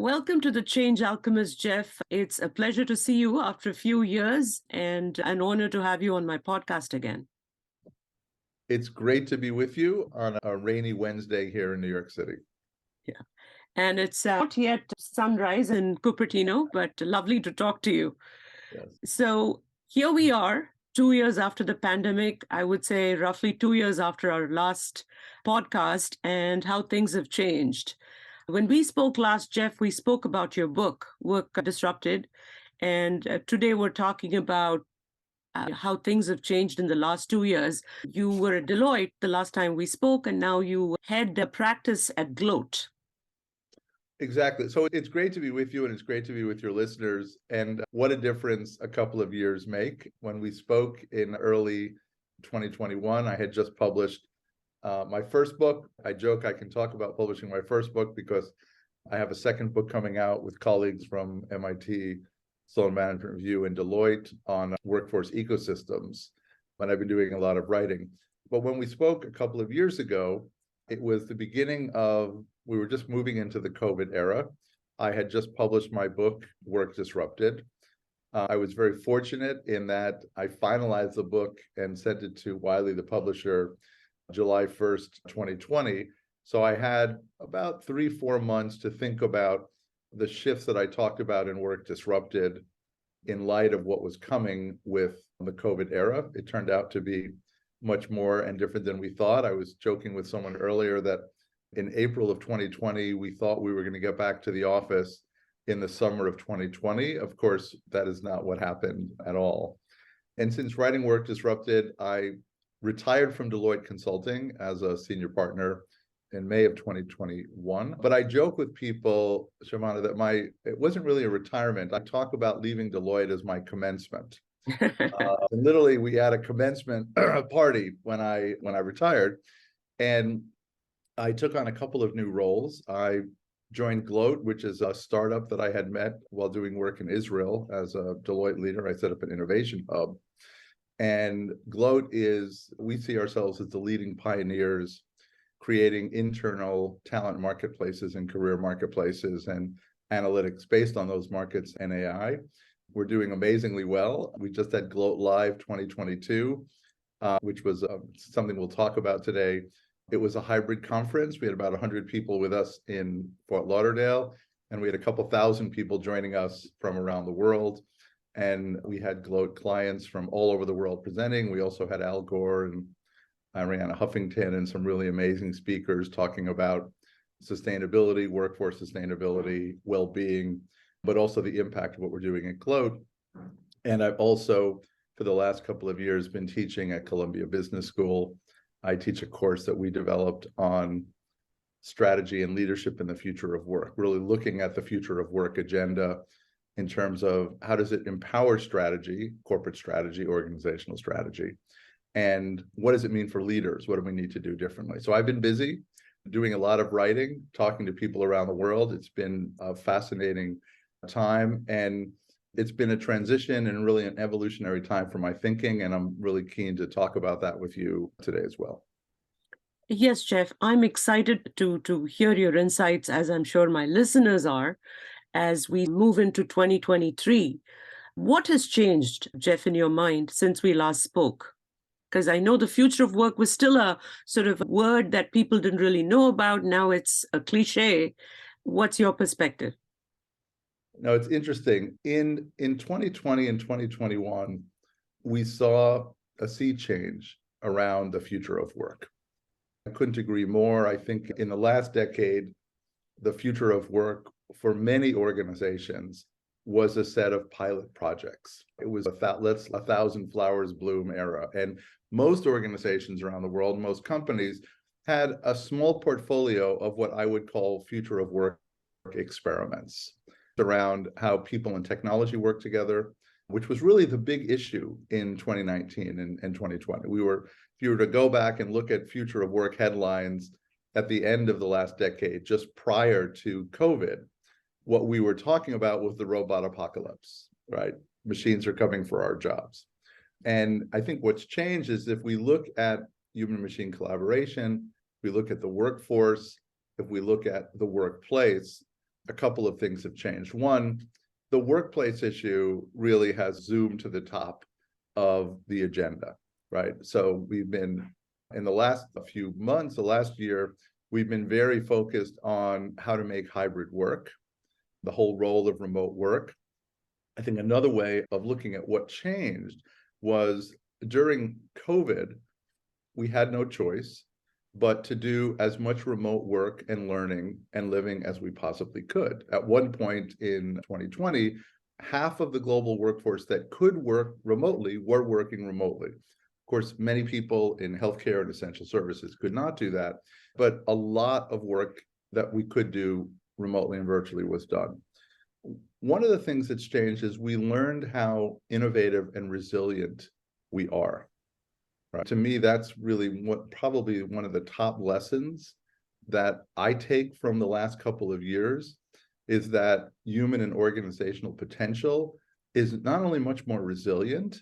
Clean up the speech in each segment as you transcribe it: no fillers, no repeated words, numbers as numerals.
Welcome to the Change Alchemist, Jeff. It's a pleasure to see you after a few years and an honor to have you on my podcast again. It's great to be with you on a rainy Wednesday here in New York City. Yeah. And it's not yet sunrise in Cupertino, but lovely to talk to you. Yes. So here we are, 2 years after the pandemic, I would say roughly 2 years after our last podcast, and how things have changed. When we spoke last, Jeff, we spoke about your book, Work Disrupted. And today we're talking about how things have changed in the last 2 years. You were at Deloitte the last time we spoke, and now you head the practice at Gloat. Exactly. So it's great to be with you and it's great to be with your listeners. And what a difference a couple of years make. When we spoke in early 2021, I had just published my first book. I joke I can talk about publishing my first book because I have a second book coming out with colleagues from MIT, Sloan Management Review, and Deloitte on workforce ecosystems. And I've been doing a lot of writing. But when we spoke a couple of years ago, it was the beginning of, we were just moving into the COVID era. I had just published my book, Work Disrupted. I was very fortunate in that I finalized the book and sent it to Wiley, the publisher, July 1st, 2020. So I had about 3-4 months to think about the shifts that I talked about in Work Disrupted in light of what was coming with the COVID era. It turned out to be much more and different than we thought. I was joking with someone earlier that in April of 2020, we thought we were going to get back to the office in the summer of 2020. Of course, that is not what happened at all. And since writing Work Disrupted, I retired from Deloitte Consulting as a senior partner in May of 2021. But I joke with people, Shavana, that it wasn't really a retirement. I talk about leaving Deloitte as my commencement. And literally, we had a commencement party when I retired, and I took on a couple of new roles. I joined Gloat, which is a startup that I had met while doing work in Israel as a Deloitte leader. I set up an innovation hub, and Gloat we see ourselves as the leading pioneers creating internal talent marketplaces and career marketplaces and analytics based on those markets and AI. We're doing amazingly well. We just had Gloat Live 2022, which was something we'll talk about today. It was a hybrid conference. We had about 100 people with us in Fort Lauderdale, and we had a couple thousand people joining us from around the world. And we had Gloat clients from all over the world presenting. We also had Al Gore and Arianna Huffington and some really amazing speakers talking about sustainability, workforce sustainability, well-being, but also the impact of what we're doing at Gloat. And I've also, for the last couple of years, been teaching at Columbia Business School. I teach a course that we developed on strategy and leadership in the future of work, really looking at the future of work agenda in terms of how does it empower strategy, corporate strategy, organizational strategy, and what does it mean for leaders? What do we need to do differently? So I've been busy doing a lot of writing, talking to people around the world. It's been a fascinating time, and it's been a transition and really an evolutionary time for my thinking, and I'm really keen to talk about that with you today as well. Yes, Jeff, I'm excited to hear your insights, as I'm sure my listeners are, as we move into 2023. What has changed, Jeff, in your mind since we last spoke? Because I know the future of work was still a sort of word that people didn't really know about. Now it's a cliche. What's your perspective? No, it's interesting. In 2020 and 2021, we saw a sea change around the future of work. I couldn't agree more. I think in the last decade, the future of work for many organizations was a set of pilot projects. It was a thousand flowers bloom era. And most organizations around the world, most companies had a small portfolio of what I would call future of work experiments around how people and technology work together, which was really the big issue in 2019 and 2020. If you were to go back and look at future of work headlines at the end of the last decade, just prior to COVID, what we were talking about was the robot apocalypse, right? Machines are coming for our jobs. And I think what's changed is if we look at human-machine collaboration, we look at the workforce, if we look at the workplace, a couple of things have changed. One, the workplace issue really has zoomed to the top of the agenda, right? So we've been, in the last few months, the last year, we've been very focused on how to make hybrid work, the whole role of remote work. I think another way of looking at what changed was during COVID, we had no choice but to do as much remote work and learning and living as we possibly could. At one point in 2020, half of the global workforce that could work remotely were working remotely. Of course, many people in healthcare and essential services could not do that, but a lot of work that we could do remotely and virtually was done. One of the things that's changed is we learned how innovative and resilient we are. Right. To me, that's really probably one of the top lessons that I take from the last couple of years, is that human and organizational potential is not only much more resilient,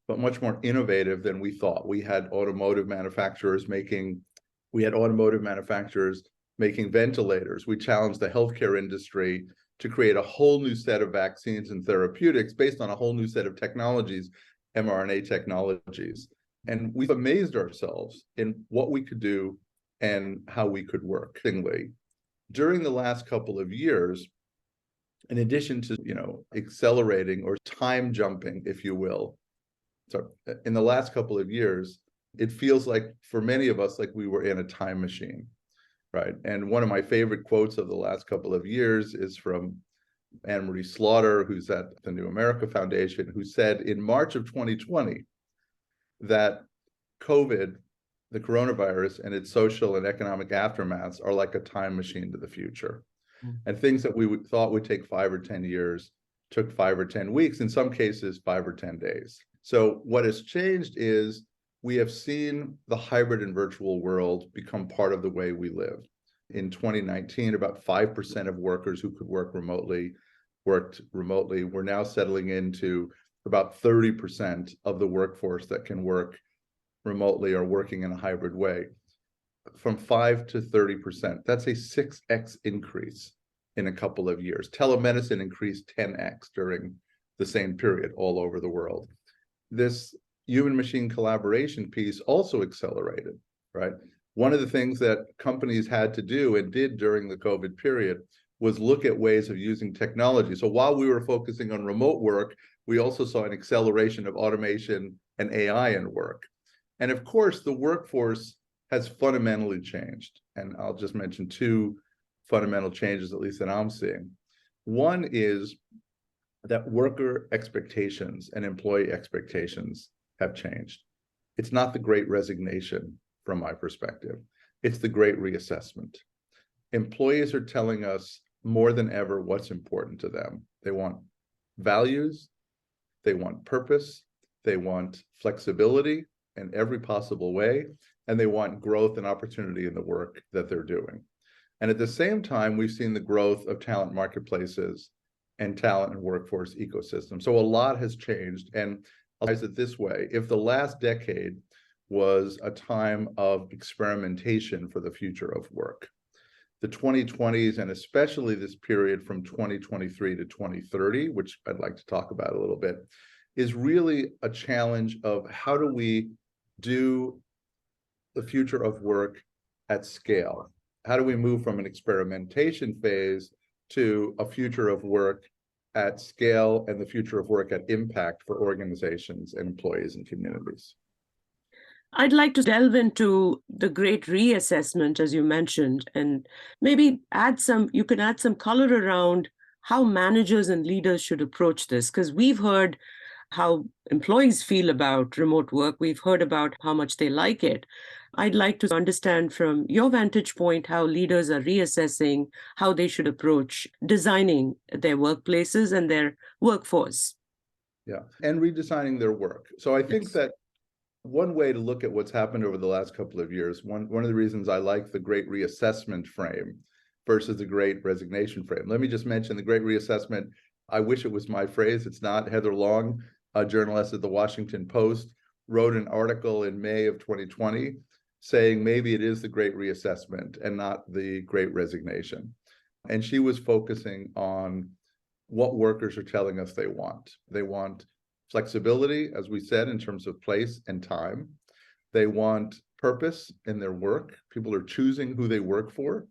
but much more innovative than we thought. We had automotive manufacturers making ventilators. We challenged the healthcare industry to create a whole new set of vaccines and therapeutics based on a whole new set of technologies, mRNA technologies. And we've amazed ourselves in what we could do and how we could work. During the last couple of years, in addition to, accelerating or time jumping, if you will, so in the last couple of years, it feels like for many of us, like we were in a time machine, right? And one of my favorite quotes of the last couple of years is from Anne-Marie Slaughter, who's at the New America Foundation, who said in March of 2020, that COVID, the coronavirus, and its social and economic aftermaths are like a time machine to the future. And things that we thought would take 5 or 10 years took 5 or 10 weeks, in some cases 5 or 10 days. So what has changed is we have seen the hybrid and virtual world become part of the way we live. In 2019, about 5% of workers who could work remotely worked remotely. We're now settling into about 30% of the workforce that can work remotely or working in a hybrid way, from 5 to 30%. That's a 6x increase in a couple of years. Telemedicine increased 10x during the same period all over the world. This human-machine collaboration piece also accelerated, right? One of the things that companies had to do and did during the COVID period was look at ways of using technology. So while we were focusing on remote work, we also saw an acceleration of automation and AI in work. And of course, the workforce has fundamentally changed. And I'll just mention 2 fundamental changes, at least that I'm seeing. One is that worker expectations and employee expectations have changed. It's not the great resignation from my perspective. It's the great reassessment. Employees are telling us more than ever what's important to them. They want values, they want purpose, they want flexibility in every possible way, and they want growth and opportunity in the work that they're doing. And at the same time, we've seen the growth of talent marketplaces and talent and workforce ecosystem. So a lot has changed. And I'll say it this way: if the last decade was a time of experimentation for the future of work, the 2020s, and especially this period from 2023 to 2030, which I'd like to talk about a little bit, is really a challenge of how do we do the future of work at scale? How do we move from an experimentation phase to a future of work at scale and the future of work at impact for organizations and employees and communities? I'd like to delve into the great reassessment, as you mentioned, and maybe you can add some color around how managers and leaders should approach this, because we've heard how employees feel about remote work. We've heard about how much they like it. I'd like to understand from your vantage point how leaders are reassessing how they should approach designing their workplaces and their workforce. Yeah, and redesigning their work. So I think that one way to look at what's happened over the last couple of years, one of the reasons I like the great reassessment frame versus the great resignation frame. Let me just mention the great reassessment. I wish it was my phrase. It's not. Heather Long, a journalist at the Washington Post, wrote an article in May of 2020 saying maybe it is the great reassessment and not the great resignation. And she was focusing on what workers are telling us they want. They want flexibility, as we said, in terms of place and time. They want purpose in their work. People are choosing who they work for,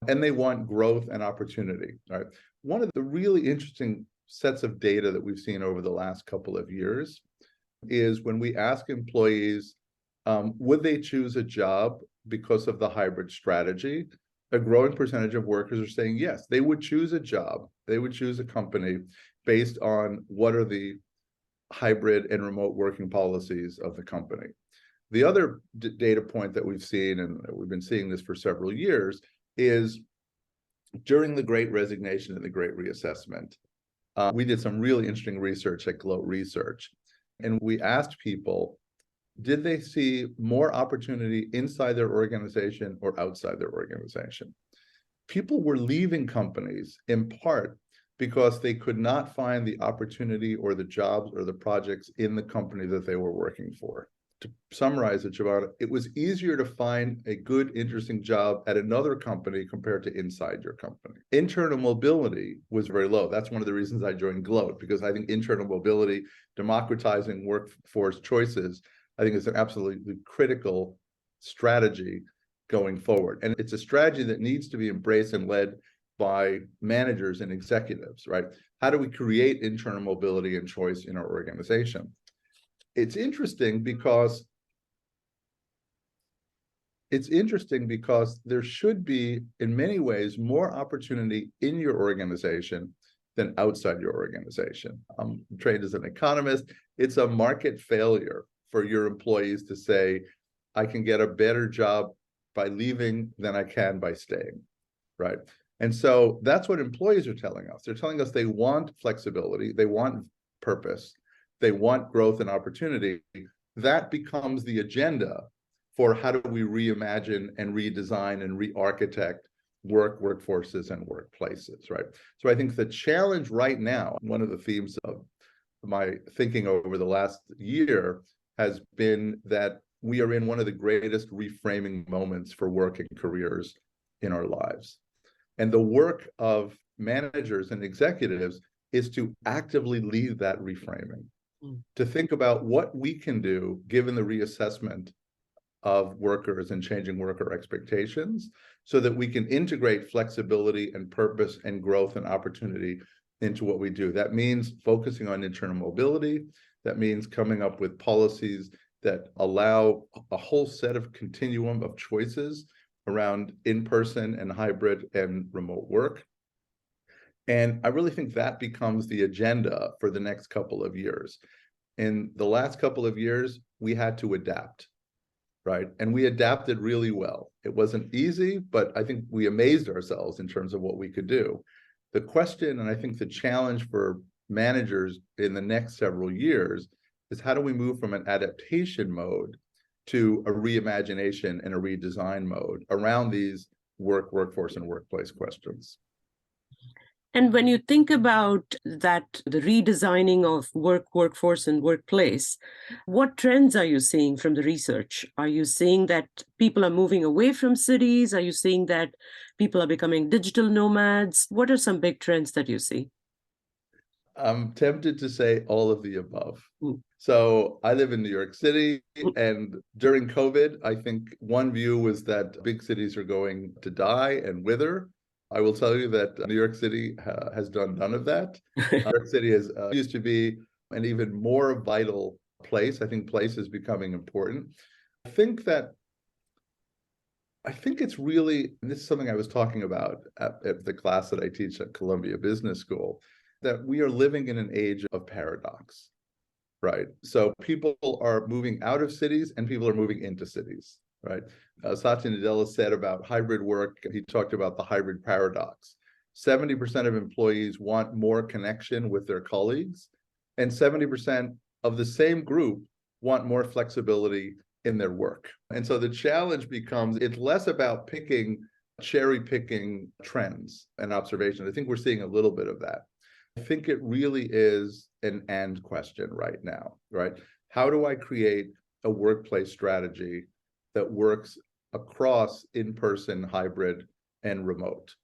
and they want growth and opportunity. Right. One of the really interesting sets of data that we've seen over the last couple of years is when we ask employees, would they choose a job because of the hybrid strategy? A growing percentage of workers are saying yes, they would choose a job, they would choose a company based on what are the hybrid and remote working policies of the company. The other data point that we've seen, and we've been seeing this for several years, is during the Great Resignation and the Great Reassessment, we did some really interesting research at Gloat Research, and we asked people, did they see more opportunity inside their organization or outside their organization? People were leaving companies in part because they could not find the opportunity or the jobs or the projects in the company that they were working for. To summarize it, Giovanna, it was easier to find a good, interesting job at another company compared to inside your company. Internal mobility was very low. That's one of the reasons I joined Gloat, because I think internal mobility, democratizing workforce choices, I think is an absolutely critical strategy going forward. And it's a strategy that needs to be embraced and led by managers and executives, right? How do we create internal mobility and choice in our organization? It's interesting because there should be, in many ways, more opportunity in your organization than outside your organization. I'm trained as an economist. It's a market failure for your employees to say, I can get a better job by leaving than I can by staying, right? And so that's what employees are telling us. They're telling us they want flexibility, they want purpose, they want growth and opportunity. That becomes the agenda for how do we reimagine and redesign and re-architect workforces and workplaces, right? So I think the challenge right now, one of the themes of my thinking over the last year has been that we are in one of the greatest reframing moments for work and careers in our lives. And the work of managers and executives is to actively lead that reframing, to think about what we can do given the reassessment of workers and changing worker expectations so that we can integrate flexibility and purpose and growth and opportunity into what we do. That means focusing on internal mobility. That means coming up with policies that allow a whole set of continuum of choices around in-person and hybrid and remote work. And I really think that becomes the agenda for the next couple of years. In the last couple of years, we had to adapt, right? And we adapted really well. It wasn't easy, but I think we amazed ourselves in terms of what we could do. The question, and I think the challenge for managers in the next several years, is how do we move from an adaptation mode to a reimagination and a redesign mode around these workforce, and workplace questions. And when you think about that, the redesigning of workforce, and workplace, what trends are you seeing from the research? Are you seeing that people are moving away from cities? Are you seeing that people are becoming digital nomads? What are some big trends that you see? I'm tempted to say all of the above. So I live in New York City, and during COVID, I think one view was that big cities are going to die and wither. I will tell you that New York City has done none of that. New York City is used to be an even more vital place. I think place is becoming important. I think it's really, and this is something I was talking about at the class that I teach at Columbia Business School, that we are living in an age of paradox, right? So people are moving out of cities and people are moving into cities, right? Satya Nadella said about hybrid work, he talked about the hybrid paradox. 70% of employees want more connection with their colleagues, and 70% of the same group want more flexibility in their work. And so the challenge becomes, it's less about cherry picking trends and observations. I think we're seeing a little bit of that. I think it really is an and question right now, right? How do I create a workplace strategy that works across in-person, hybrid, and remote?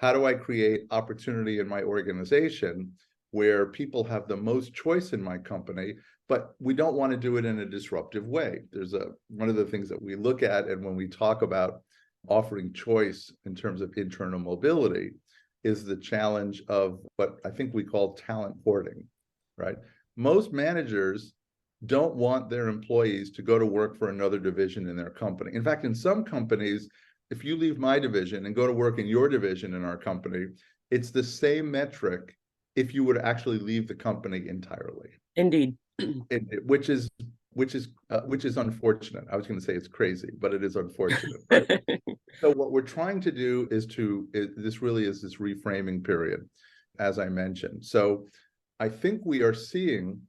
How do I create opportunity in my organization where people have the most choice in my company, but we don't want to do it in a disruptive way? There's one of the things that we look at, and when we talk about offering choice in terms of internal mobility, is the challenge of what I think we call talent hoarding, right? Most managers don't want their employees to go to work for another division in their company. In fact, in some companies, if you leave my division and go to work in your division in our company, it's the same metric if you would actually leave the company entirely. Indeed. Which is unfortunate. I was going to say it's crazy, but it is unfortunate, right? So what we're trying to do is this really is this reframing period, as I mentioned. So I think we are seeing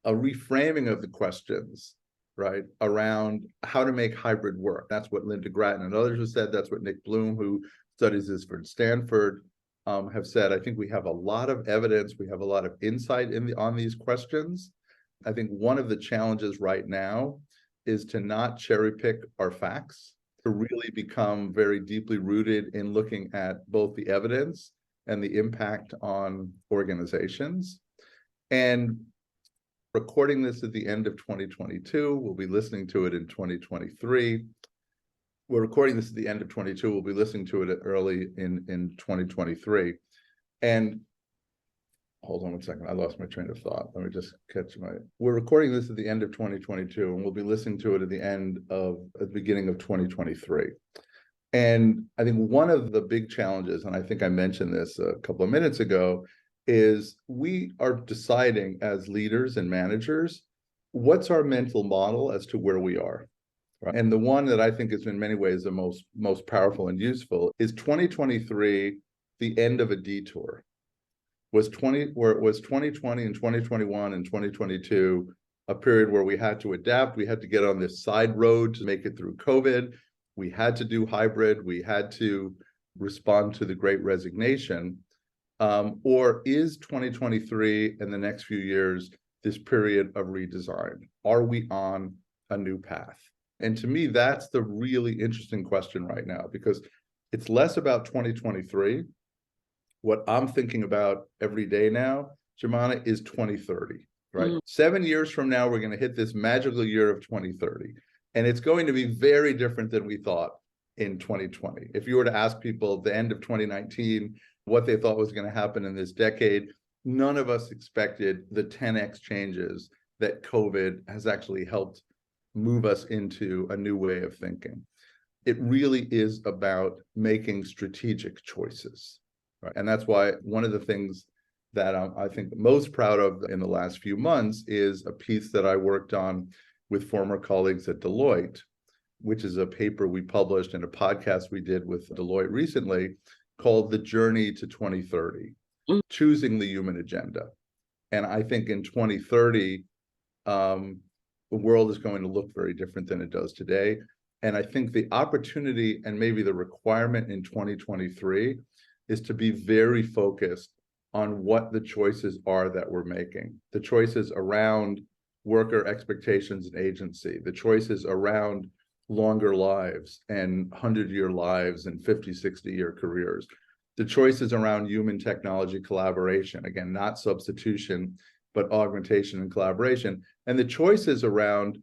a reframing of the questions, right, around how to make hybrid work. That's what Linda Grattan and others have said. That's what Nick Bloom, who studies this for Stanford, have said. I think we have a lot of evidence. We have a lot of insight on these questions. I think one of the challenges right now is to not cherry pick our facts, to really become very deeply rooted in looking at both the evidence and the impact on organizations. And recording this at the end of 2022, we'll be listening to it in 2023. We're recording this at the end of 22. We'll be listening to it early in 2023. And hold on one second. I lost my train of thought. Let me just catch we're recording this at the end of 2022, and we'll be listening to it at the beginning of 2023. And I think one of the big challenges, and I think I mentioned this a couple of minutes ago, is we are deciding as leaders and managers, what's our mental model as to where we are. Right? And the one that I think is in many ways the most powerful and useful is 2023, the end of a detour. Was 2020 and 2021 and 2022 a period where we had to adapt? We had to get on this side road to make it through COVID. We had to do hybrid. We had to respond to the Great Resignation. Or is 2023 and the next few years this period of redesign? Are we on a new path? And to me, that's the really interesting question right now, because it's less about 2023. What I'm thinking about every day now, Jemana, is 2030, right? Mm-hmm. 7 years from now, we're going to hit this magical year of 2030. And it's going to be very different than we thought in 2020. If you were to ask people at the end of 2019 what they thought was going to happen in this decade, none of us expected the 10x changes that COVID has actually helped move us into a new way of thinking. It really is about making strategic choices. Right. And that's why one of the things that I think most proud of in the last few months is a piece that I worked on with former colleagues at Deloitte, which is a paper we published and a podcast we did with Deloitte recently called The Journey to 2030, Choosing the Human Agenda. And I think in 2030, the world is going to look very different than it does today. And I think the opportunity and maybe the requirement in 2023 is to be very focused on what the choices are that we're making. The choices around worker expectations and agency, the choices around longer lives and 100-year lives and 50, 60-year careers, the choices around human technology collaboration, again, not substitution, but augmentation and collaboration, and the choices around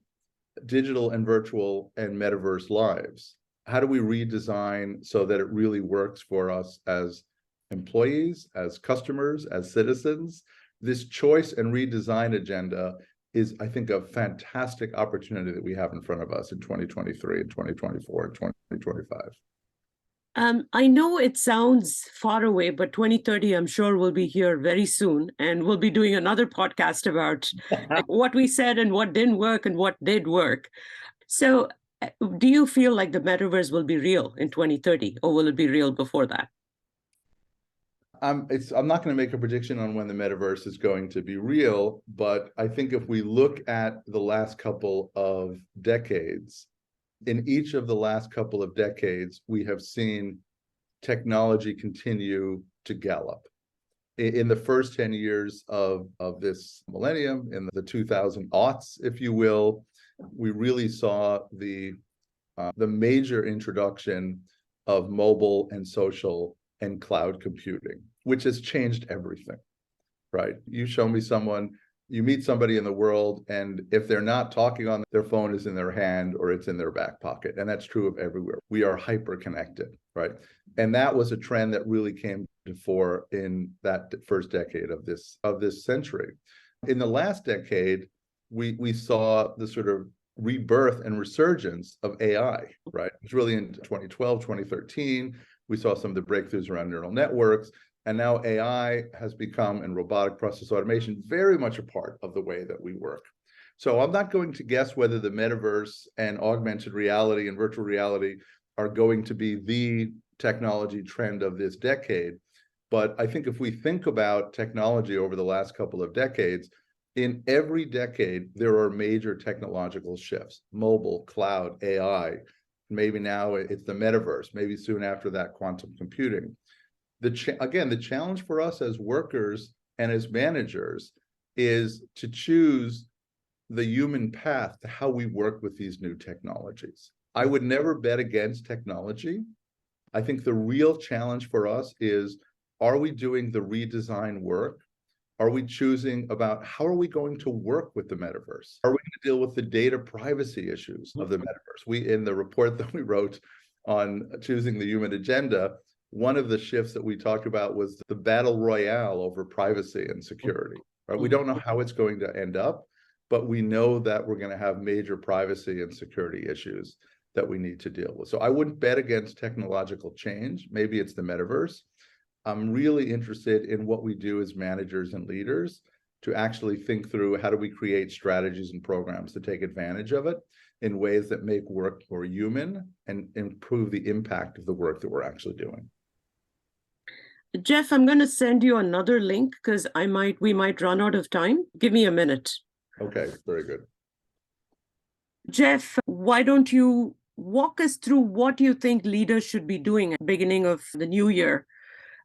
digital and virtual and metaverse lives. How do we redesign so that it really works for us as employees, as customers, as citizens? This choice and redesign agenda is, I think, a fantastic opportunity that we have in front of us in 2023 and 2024 and 2025. I know it sounds far away, but 2030, I'm sure will be here very soon. And we'll be doing another podcast about what we said and what didn't work and what did work. So do you feel like the metaverse will be real in 2030, or will it be real before that? I'm not going to make a prediction on when the metaverse is going to be real, but I think if we look at the last couple of decades, in each of the last couple of decades, we have seen technology continue to gallop. In the first 10 years of this millennium, in the 2000 aughts, if you will, we really saw the major introduction of mobile and social and cloud computing, which has changed everything, right? You show me someone, you meet somebody in the world, and if they're not talking on their phone is in their hand or it's in their back pocket. And that's true of everywhere. We are hyper connected, right? And that was a trend that really came to fore in that first decade of this century. In the last decade, we saw the sort of rebirth and resurgence of AI, right? It's really in 2012, 2013, we saw some of the breakthroughs around neural networks, and now AI has become, and robotic process automation, very much a part of the way that we work. So I'm not going to guess whether the metaverse and augmented reality and virtual reality are going to be the technology trend of this decade. But I think if we think about technology over the last couple of decades, in every decade, there are major technological shifts: mobile, cloud, AI. Maybe now it's the metaverse, maybe soon after that, quantum computing. Again, the challenge for us as workers and as managers is to choose the human path to how we work with these new technologies. I would never bet against technology. I think the real challenge for us is, are we doing the redesign work? Are we choosing about how are we going to work with the metaverse? Are we going to deal with the data privacy issues of the metaverse? In the report that we wrote on choosing the human agenda, one of the shifts that we talked about was the battle royale over privacy and security. Right? We don't know how it's going to end up, but we know that we're going to have major privacy and security issues that we need to deal with. So I wouldn't bet against technological change. Maybe it's the metaverse. I'm really interested in what we do as managers and leaders to actually think through how do we create strategies and programs to take advantage of it in ways that make work more human and improve the impact of the work that we're actually doing. Jeff, I'm going to send you another link because we might run out of time. Give me a minute. Okay, very good. Jeff, why don't you walk us through what you think leaders should be doing at the beginning of the new year?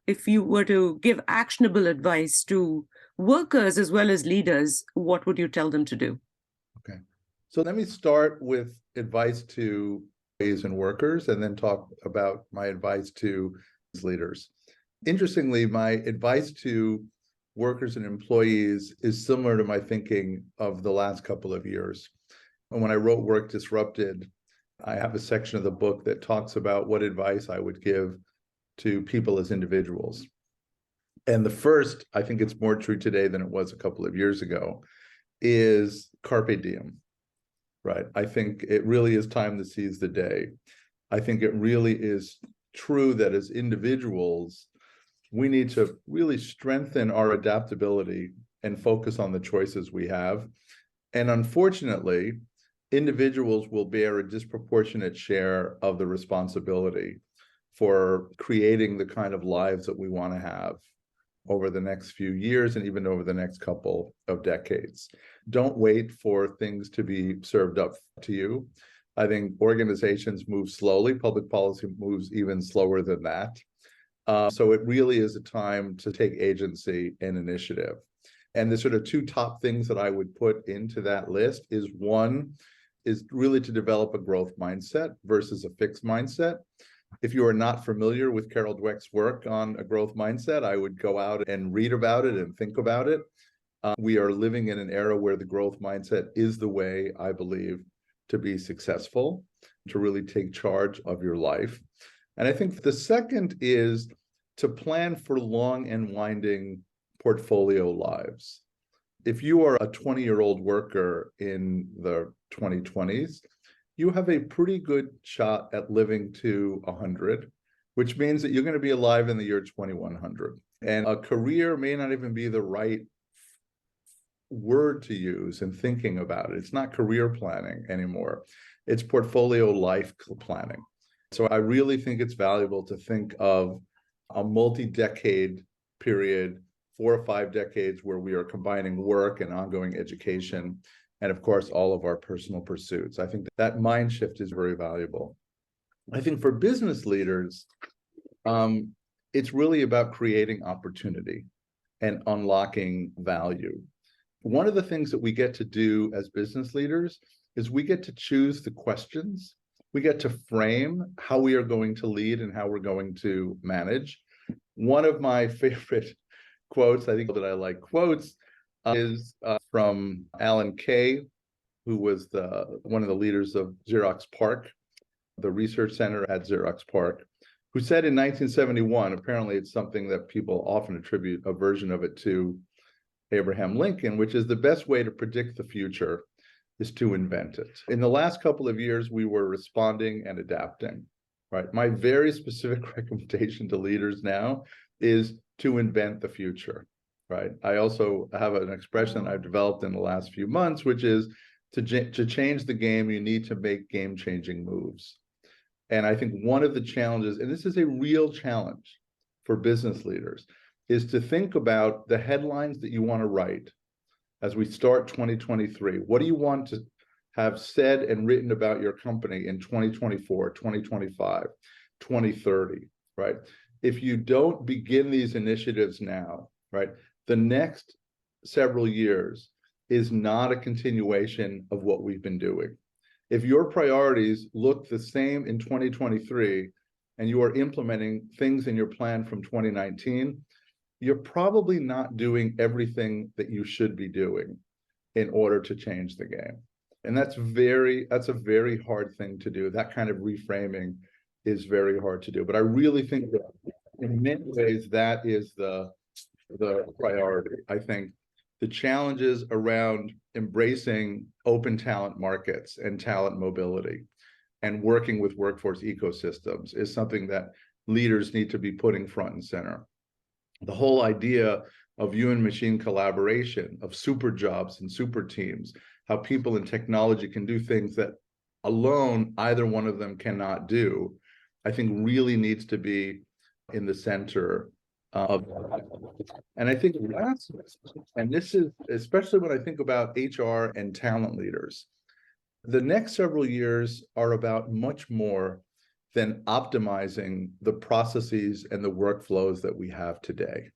If you were to give actionable advice to workers as well as leaders, what would you tell them to do? Okay. So let me start with advice to employees and workers, and then talk about my advice to leaders. Interestingly, my advice to workers and employees is similar to my thinking of the last couple of years. And when I wrote Work Disrupted, I have a section of the book that talks about what advice I would give to people as individuals. And the first, I think it's more true today than it was a couple of years ago, is carpe diem, right? I think it really is time to seize the day. I think it really is true that as individuals, we need to really strengthen our adaptability and focus on the choices we have. And unfortunately, individuals will bear a disproportionate share of the responsibility for creating the kind of lives that we want to have over the next few years and even over the next couple of decades. Don't wait for things to be served up to you. I think organizations move slowly. Public policy moves even slower than that. So it really is a time to take agency and initiative. And the sort of two top things that I would put into that list is, one is really to develop a growth mindset versus a fixed mindset. If you are not familiar with Carol Dweck's work on a growth mindset, I would go out and read about it and think about it. We are living in an era where the growth mindset is the way, I believe, to be successful, to really take charge of your life. And I think the second is to plan for long and winding portfolio lives. If you are a 20-year-old worker in the 2020s, you have a pretty good shot at living to 100, which means that you're going to be alive in the year 2100. And a career may not even be the right word to use in thinking about it. It's not career planning anymore. It's portfolio life planning. So I really think it's valuable to think of a multi-decade period, 4 or 5 decades, where we are combining work and ongoing education, and of course, all of our personal pursuits. I think that mind shift is very valuable. I think for business leaders, it's really about creating opportunity and unlocking value. One of the things that we get to do as business leaders is we get to choose the questions we get to frame how we are going to lead and how we're going to manage. One of my favorite quotes, I think that I like quotes, is from Alan Kay, who was one of the leaders of Xerox PARC, the research center at Xerox PARC, who said in 1971, apparently it's something that people often attribute a version of it to Abraham Lincoln, which is the best way to predict the future is to invent it. In the last couple of years, we were responding and adapting, right? My very specific recommendation to leaders now is to invent the future, right? I also have an expression I've developed in the last few months, which is to change the game, you need to make game-changing moves. And I think one of the challenges, and this is a real challenge for business leaders, is to think about the headlines that you want to write as we start 2023. What do you want to have said and written about your company in 2024, 2025, 2030, right? If you don't begin these initiatives now, right, the next several years is not a continuation of what we've been doing. If your priorities look the same in 2023 and you are implementing things in your plan from 2019, you're probably not doing everything that you should be doing in order to change the game. And that's a very hard thing to do. That kind of reframing is very hard to do. But I really think that in many ways, that is the priority. I think the challenges around embracing open talent markets and talent mobility and working with workforce ecosystems is something that leaders need to be putting front and center. The whole idea of human machine collaboration, of super jobs and super teams, how people in technology can do things that alone either one of them cannot do, I think really needs to be in the center of. And I think last, and this is especially when I think about HR and talent leaders, the next several years are about much more than optimizing the processes and the workflows that we have today,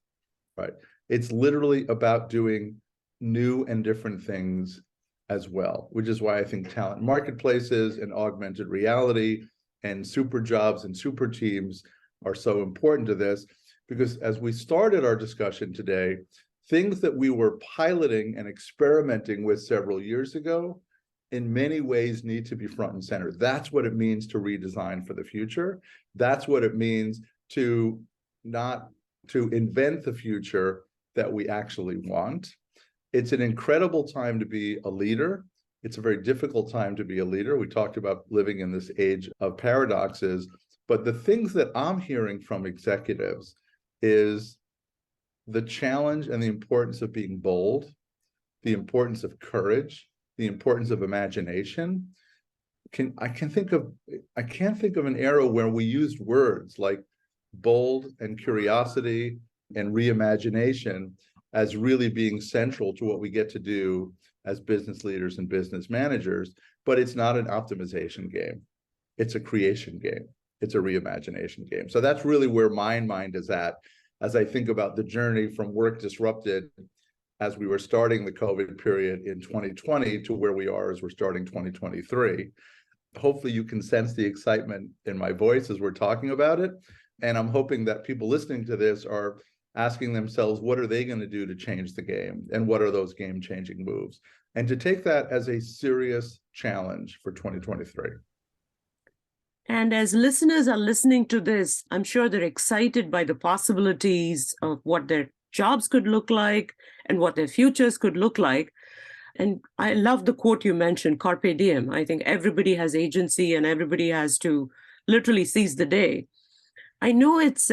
right? It's literally about doing new and different things as well, which is why I think talent marketplaces and augmented reality and super jobs and super teams are so important to this, because as we started our discussion today, things that we were piloting and experimenting with several years ago in many ways need to be front and center. That's what it means to redesign for the future. That's what it means to not to invent the future that we actually want. It's an incredible time to be a leader. It's a very difficult time to be a leader. We talked about living in this age of paradoxes, but the things that I'm hearing from executives is the challenge and the importance of being bold, the importance of courage, the importance of imagination. I can't think of an era where we used words like bold and curiosity and reimagination as really being central to what we get to do as business leaders and business managers. But it's not an optimization game. It's a creation game. It's a reimagination game. So that's really where my mind is at as I think about the journey from work disrupted as we were starting the COVID period in 2020 to where we are as we're starting 2023. Hopefully you can sense the excitement in my voice as we're talking about it. And I'm hoping that people listening to this are asking themselves, what are they going to do to change the game? And what are those game-changing moves? And to take that as a serious challenge for 2023. And as listeners are listening to this, I'm sure they're excited by the possibilities of what their jobs could look like and what their futures could look like. And I love the quote you mentioned, carpe diem. I think everybody has agency and everybody has to literally seize the day. I know it's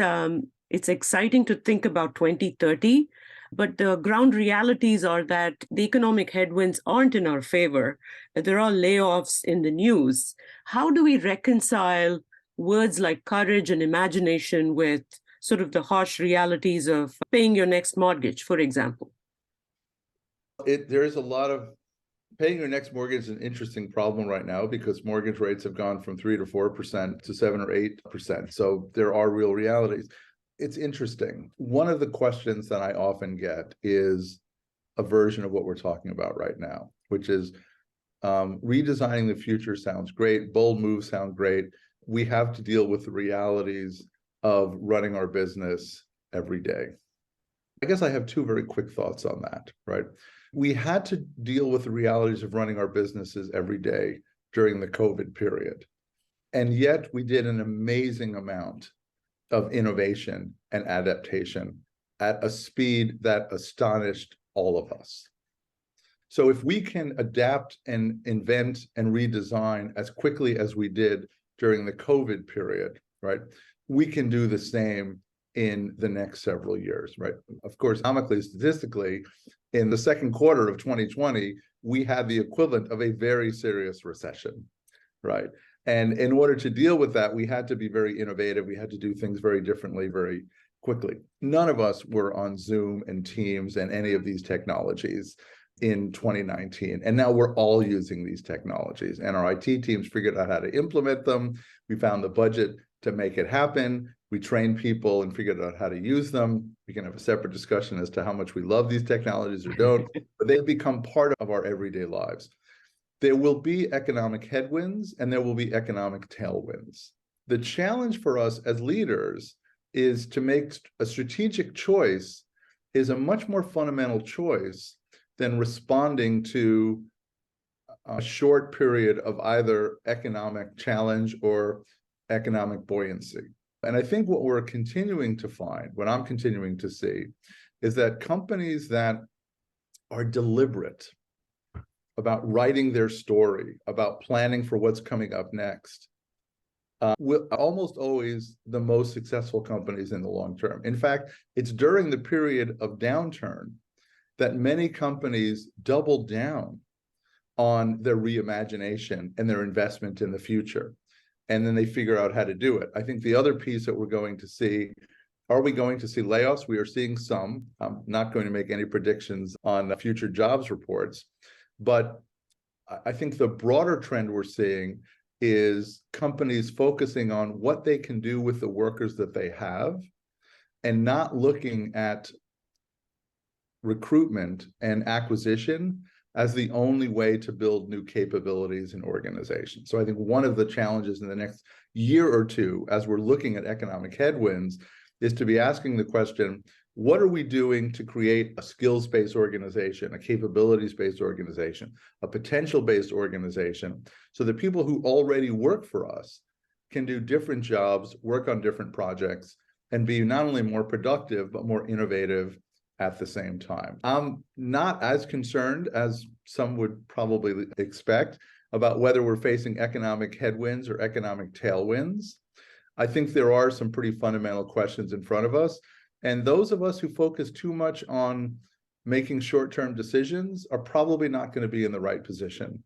exciting to think about 2030, but the ground realities are that the economic headwinds aren't in our favor. There are layoffs in the news. How do we reconcile words like courage and imagination with sort of the harsh realities of paying your next mortgage, for example? There is a lot of paying your next mortgage is an interesting problem right now because mortgage rates have gone from 3 to 4% to 7 or 8%. So there are real realities. It's interesting. One of the questions that I often get is a version of what we're talking about right now, which is, Redesigning the future sounds great. Bold moves sound great. We have to deal with the realities of running our business every day. I guess I have two very quick thoughts on that, right? We had to deal with the realities of running our businesses every day during the COVID period. And yet we did an amazing amount of innovation and adaptation at a speed that astonished all of us. So if we can adapt and invent and redesign as quickly as we did during the COVID period, right, we can do the same in the next several years, right? Of course, economically, statistically, in the second quarter of 2020, we had the equivalent of a very serious recession, right? And in order to deal with that, we had to be very innovative. We had to do things very differently, very quickly. None of us were on Zoom and Teams and any of these technologies in 2019. And now we're all using these technologies, and our IT teams figured out how to implement them. We found the budget to make it happen. We trained people and figured out how to use them. We can have a separate discussion as to how much we love these technologies or don't, but they've become part of our everyday lives. There will be economic headwinds and there will be economic tailwinds. The challenge for us as leaders is to make a strategic choice is a much more fundamental choice than responding to a short period of either economic challenge or economic buoyancy. And I think what we're continuing to find, what I'm continuing to see, is that companies that are deliberate about writing their story, about planning for what's coming up next, will almost always the most successful companies in the long term. In fact, it's during the period of downturn that many companies double down on their reimagination and their investment in the future. And then they figure out how to do it. I think the other piece that we're going to see, are we going to see layoffs? We are seeing some. I'm not going to make any predictions on future jobs reports, but I think the broader trend we're seeing is companies focusing on what they can do with the workers that they have and not looking at recruitment and acquisition as the only way to build new capabilities in organizations. So I think one of the challenges in the next year or two, as we're looking at economic headwinds, is to be asking the question, what are we doing to create a skills-based organization, a capabilities-based organization, a potential-based organization, so that people who already work for us can do different jobs, work on different projects, and be not only more productive, but more innovative at the same time. I'm not as concerned as some would probably expect about whether we're facing economic headwinds or economic tailwinds. I think there are some pretty fundamental questions in front of us. And those of us who focus too much on making short-term decisions are probably not going to be in the right position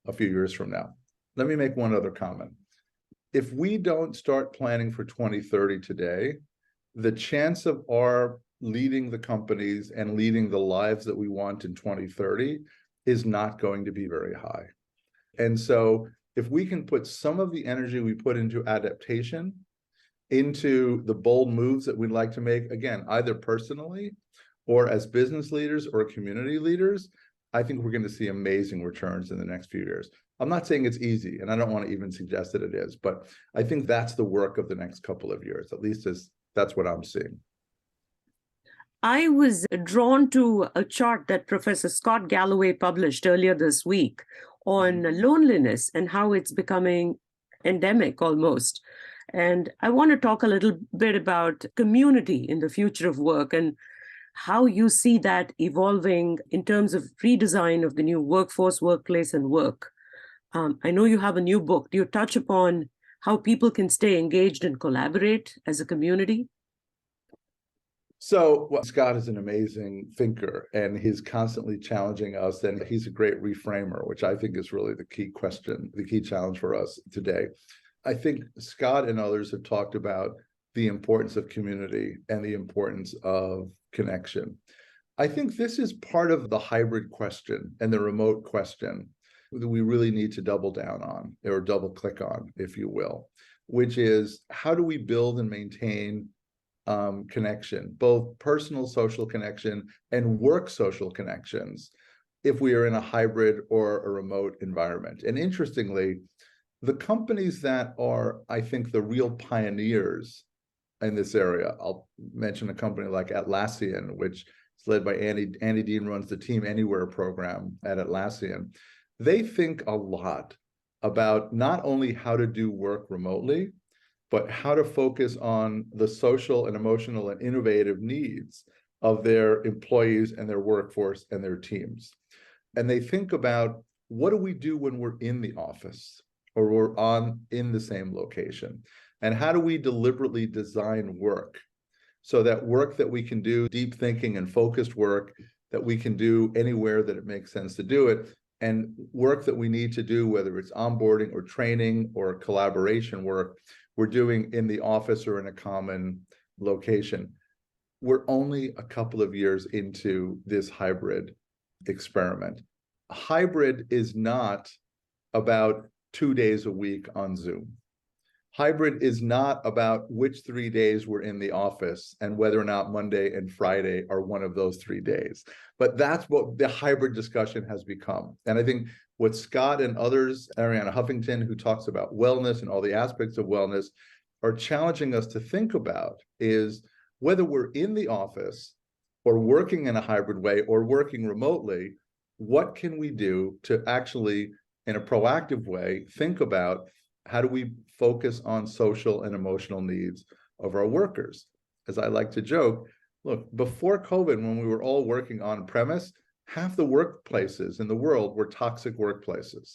a few years from now. Let me make one other comment. If we don't start planning for 2030 today, the chance of our leading the companies and leading the lives that we want in 2030 is not going to be very high. And so if we can put some of the energy we put into adaptation into the bold moves that we'd like to make, again, either personally or as business leaders or community leaders, I think we're going to see amazing returns in the next few years. I'm not saying it's easy, and I don't want to even suggest that it is, but I think that's the work of the next couple of years, at least that's what I'm seeing. I was drawn to a chart that Professor Scott Galloway published earlier this week on loneliness and how it's becoming endemic almost. And I want to talk a little bit about community in the future of work and how you see that evolving in terms of redesign of the new workforce, workplace, and work. I know you have a new book. Do you touch upon how people can stay engaged and collaborate as a community? So Scott is an amazing thinker, and he's constantly challenging us, and he's a great reframer, which I think is really the key question, the key challenge for us today. I think Scott and others have talked about the importance of community and the importance of connection. I think this is part of the hybrid question and the remote question that we really need to double down on, or double click on, if you will, which is how do we build and maintain connection, both personal social connection and work social connections, if we are in a hybrid or a remote environment. And interestingly, the companies that are, I think, the real pioneers in this area, I'll mention a company like Atlassian, which is led by Andy Dean, runs the Team Anywhere program at Atlassian. They think a lot about not only how to do work remotely, but how to focus on the social and emotional and innovative needs of their employees and their workforce and their teams. And they think about, what do we do when we're in the office or we're in the same location? And how do we deliberately design work so that work that we can do, deep thinking and focused work that we can do anywhere that it makes sense to do it, and work that we need to do, whether it's onboarding or training or collaboration work, we're doing in the office or in a common location. We're only a couple of years into this hybrid experiment. Hybrid is not about 2 days a week on Zoom. Hybrid is not about which 3 days we're in the office and whether or not Monday and Friday are one of those 3 days. But that's what the hybrid discussion has become. And I think what Scott and others, Arianna Huffington, who talks about wellness and all the aspects of wellness, are challenging us to think about is whether we're in the office or working in a hybrid way or working remotely, what can we do to actually, in a proactive way, think about how do we focus on social and emotional needs of our workers? As I like to joke, look, before COVID, when we were all working on premise, half the workplaces in the world were toxic workplaces.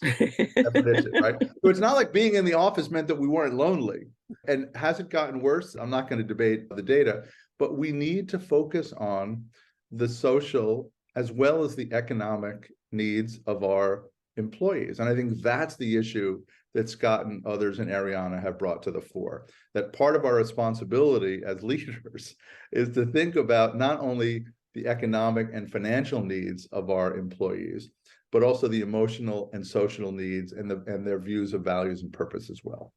Definition, right? So it's not like being in the office meant that we weren't lonely. And has it gotten worse? I'm not going to debate the data, but we need to focus on the social as well as the economic needs of our employees. And I think that's the issue that Scott and others and Arianna have brought to the fore. That part of our responsibility as leaders is to think about not only the economic and financial needs of our employees, but also the emotional and social needs and their views of values and purpose as well.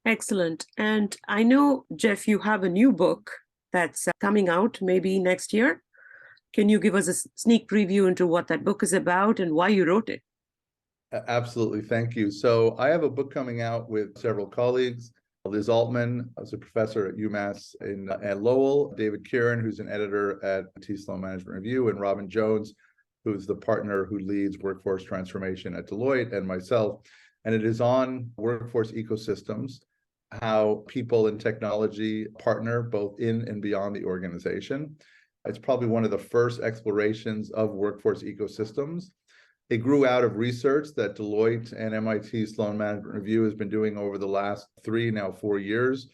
Excellent. And I know, Jeff, you have a new book that's coming out maybe next year. Can you give us a sneak preview into what that book is about and why you wrote it? Absolutely. Thank you. So I have a book coming out with several colleagues. Liz Altman, who's a professor at UMass at Lowell, David Kieran, who's an editor at T. Sloan Management Review, and Robin Jones, who's the partner who leads workforce transformation at Deloitte, and myself. And it is on workforce ecosystems, how people and technology partner both in and beyond the organization. It's probably one of the first explorations of workforce ecosystems. It grew out of research that Deloitte and MIT Sloan Management Review has been doing over the last 3, now 4 years.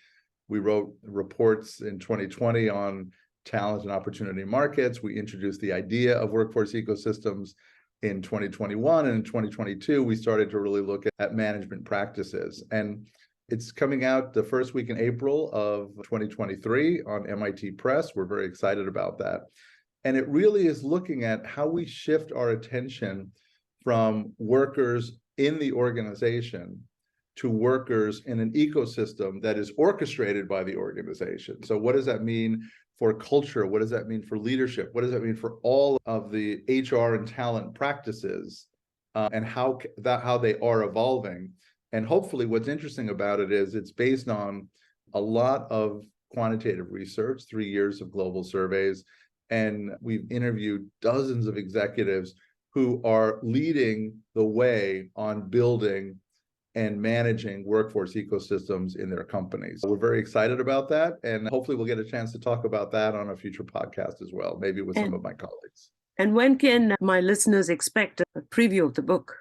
We wrote reports in 2020 on talent and opportunity markets. We introduced the idea of workforce ecosystems in 2021, and in 2022, we started to really look at management practices. And it's coming out the first week in April of 2023 on MIT Press. We're very excited about that. And it really is looking at how we shift our attention from workers in the organization to workers in an ecosystem that is orchestrated by the organization. So what does that mean for culture? What does that mean for leadership? What does that mean for all of the HR and talent practices and how they are evolving? And hopefully what's interesting about it is it's based on a lot of quantitative research, 3 years of global surveys, and we've interviewed dozens of executives who are leading the way on building and managing workforce ecosystems in their companies. So we're very excited about that, and hopefully we'll get a chance to talk about that on a future podcast as well, maybe with some of my colleagues. And when can my listeners expect a preview of the book?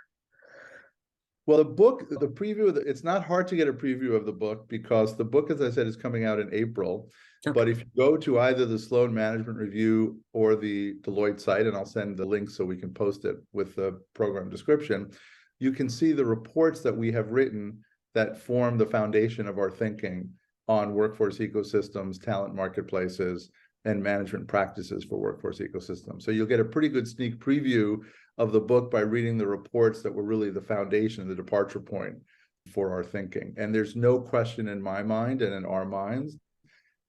Well, the preview, it's not hard to get a preview of the book because the book, as I said, is coming out in April. Okay. But if you go to either the Sloan Management Review or the Deloitte site, and I'll send the link so we can post it with the program description, you can see the reports that we have written that form the foundation of our thinking on workforce ecosystems, talent marketplaces, and management practices for workforce ecosystems. So you'll get a pretty good sneak preview of the book by reading the reports that were really the foundation, the departure point for our thinking. And there's no question in my mind and in our minds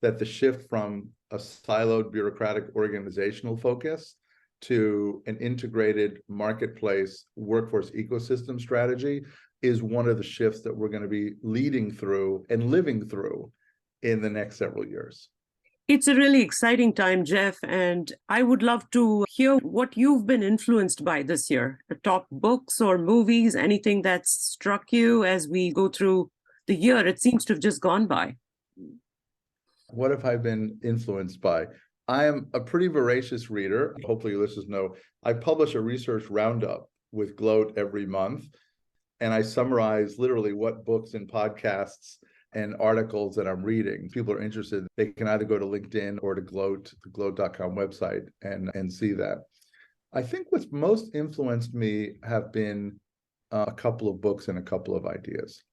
that the shift from a siloed bureaucratic organizational focus to an integrated marketplace workforce ecosystem strategy is one of the shifts that we're going to be leading through and living through in the next several years. It's a really exciting time, Jeff, and I would love to hear what you've been influenced by this year. The top books or movies, anything that's struck you as we go through the year. It seems to have just gone by. What have I been influenced by? I am a pretty voracious reader. Hopefully your listeners know I publish a research roundup with Gloat every month, and I summarize literally what books and podcasts and articles that I'm reading. People are interested. They can either go to LinkedIn or to Gloat, the gloat.com website, and see that. I think what's most influenced me have been a couple of books and a couple of ideas.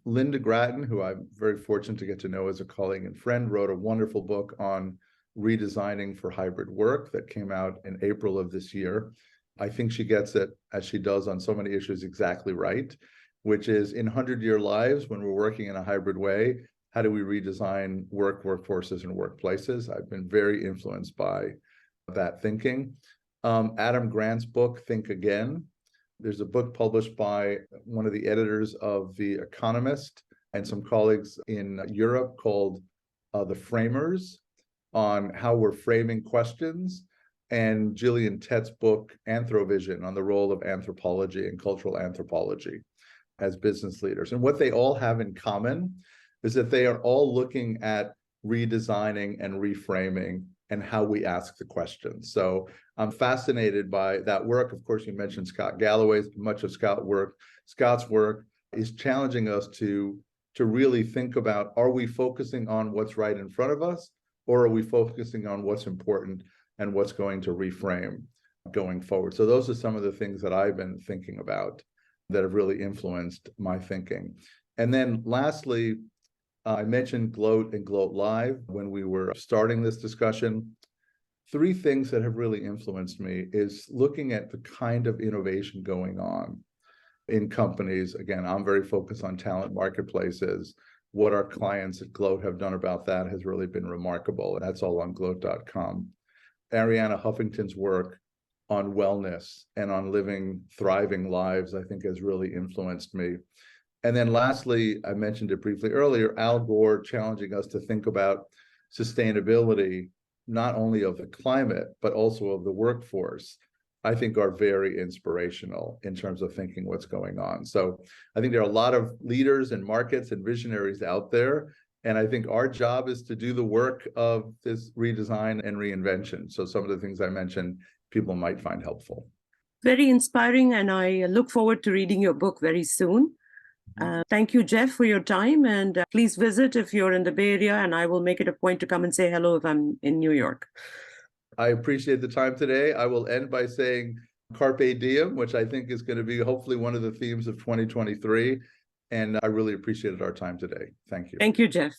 Linda Grattan, who I'm very fortunate to get to know as a colleague and friend, wrote a wonderful book on redesigning for hybrid work that came out in April of this year. I think she gets it, as she does on so many issues, exactly right, which is in 100-year lives, when we're working in a hybrid way, how do we redesign workforces, and workplaces? I've been very influenced by that thinking. Adam Grant's book, Think Again. There's a book published by one of the editors of The Economist and some colleagues in Europe called The Framers, on how we're framing questions, and Gillian Tett's book, Anthrovision, on the role of anthropology and cultural anthropology as business leaders. And what they all have in common is that they are all looking at redesigning and reframing and how we ask the questions. So I'm fascinated by that work. Of course, you mentioned Scott Galloway's. Much of Scott's work is challenging us to really think about, are we focusing on what's right in front of us, or are we focusing on what's important and what's going to reframe going forward? So those are some of the things that I've been thinking about that have really influenced my thinking. And then lastly, I mentioned Gloat and Gloat Live when we were starting this discussion. 3 things that have really influenced me is looking at the kind of innovation going on in companies. Again, I'm very focused on talent marketplaces. What our clients at Gloat have done about that has really been remarkable. And that's all on gloat.com. Arianna Huffington's work on wellness and on living thriving lives, I think, has really influenced me. And then lastly, I mentioned it briefly earlier, Al Gore challenging us to think about sustainability, not only of the climate, but also of the workforce, I think are very inspirational in terms of thinking what's going on. So I think there are a lot of leaders and markets and visionaries out there. And I think our job is to do the work of this redesign and reinvention. So some of the things I mentioned, people might find helpful. Very inspiring, and I look forward to reading your book very soon. Thank you, Jeff, for your time. And please visit if you're in the Bay Area, and I will make it a point to come and say hello if I'm in New York. I appreciate the time today. I will end by saying Carpe Diem, which I think is going to be hopefully one of the themes of 2023. And I really appreciated our time today. Thank you. Thank you, Jeff.